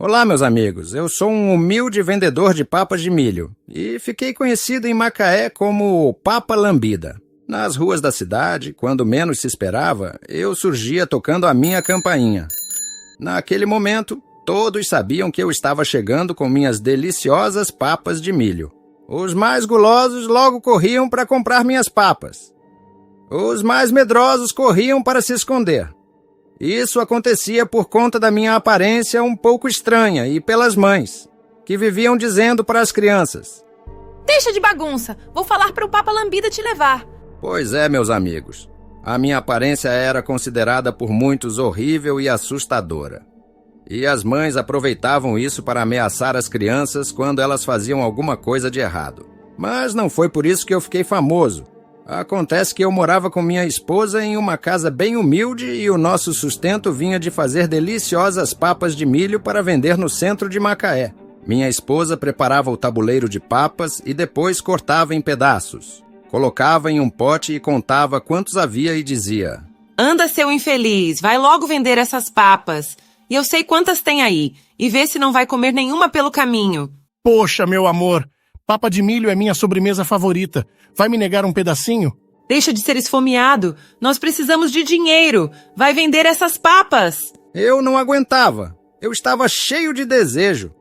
Olá, meus amigos. Eu sou um humilde vendedor de papas de milho e fiquei conhecido em Macaé como o Papa Lambida. Nas ruas da cidade, quando menos se esperava, eu surgia tocando a minha campainha. Naquele momento, todos sabiam que eu estava chegando com minhas deliciosas papas de milho. Os mais gulosos logo corriam para comprar minhas papas. Os mais medrosos corriam para se esconder. Isso acontecia por conta da minha aparência um pouco estranha e pelas mães, que viviam dizendo para as crianças: "Deixa de bagunça, vou falar para o Papa Lambida te levar." Pois é, meus amigos. A minha aparência era considerada por muitos horrível e assustadora. E as mães aproveitavam isso para ameaçar as crianças quando elas faziam alguma coisa de errado. Mas não foi por isso que eu fiquei famoso. Acontece que eu morava com minha esposa em uma casa bem humilde e o nosso sustento vinha de fazer deliciosas papas de milho para vender no centro de Macaé. Minha esposa preparava o tabuleiro de papas e depois cortava em pedaços. Colocava em um pote e contava quantos havia e dizia: "Anda, seu infeliz, vai logo vender essas papas. E eu sei quantas tem aí, e vê se não vai comer nenhuma pelo caminho." Poxa, meu amor, papa de milho é minha sobremesa favorita. Vai me negar um pedacinho? Deixa de ser esfomeado, nós precisamos de dinheiro. Vai vender essas papas. Eu não aguentava. Eu estava cheio de desejo.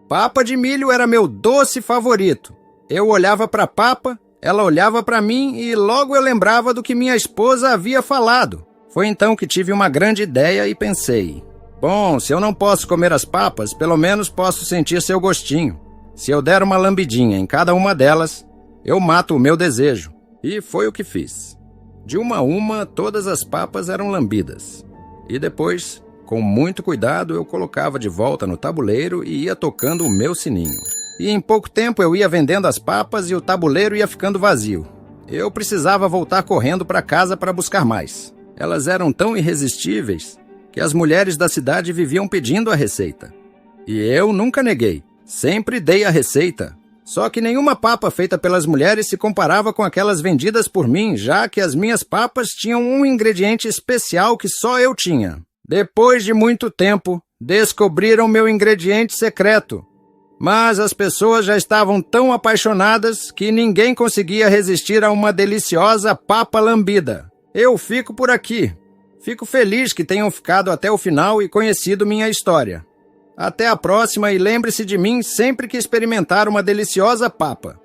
Papa de milho era meu doce favorito. Eu olhava para a papa, ela olhava para mim e logo eu lembrava do que minha esposa havia falado. Foi então que tive uma grande ideia e pensei: bom, se eu não posso comer as papas, pelo menos posso sentir seu gostinho. Se eu der uma lambidinha em cada uma delas, eu mato o meu desejo. E foi o que fiz. De uma a uma, todas as papas eram lambidas. E depois, com muito cuidado, eu colocava de volta no tabuleiro e ia tocando o meu sininho. E em pouco tempo eu ia vendendo as papas e o tabuleiro ia ficando vazio. Eu precisava voltar correndo para casa para buscar mais. Elas eram tão irresistíveis que as mulheres da cidade viviam pedindo a receita. E eu nunca neguei. Sempre dei a receita. Só que nenhuma papa feita pelas mulheres se comparava com aquelas vendidas por mim, já que as minhas papas tinham um ingrediente especial que só eu tinha. Depois de muito tempo, descobriram meu ingrediente secreto. Mas as pessoas já estavam tão apaixonadas que ninguém conseguia resistir a uma deliciosa papa lambida. Eu fico por aqui. Fico feliz que tenham ficado até o final e conhecido minha história. Até a próxima e lembre-se de mim sempre que experimentar uma deliciosa papa.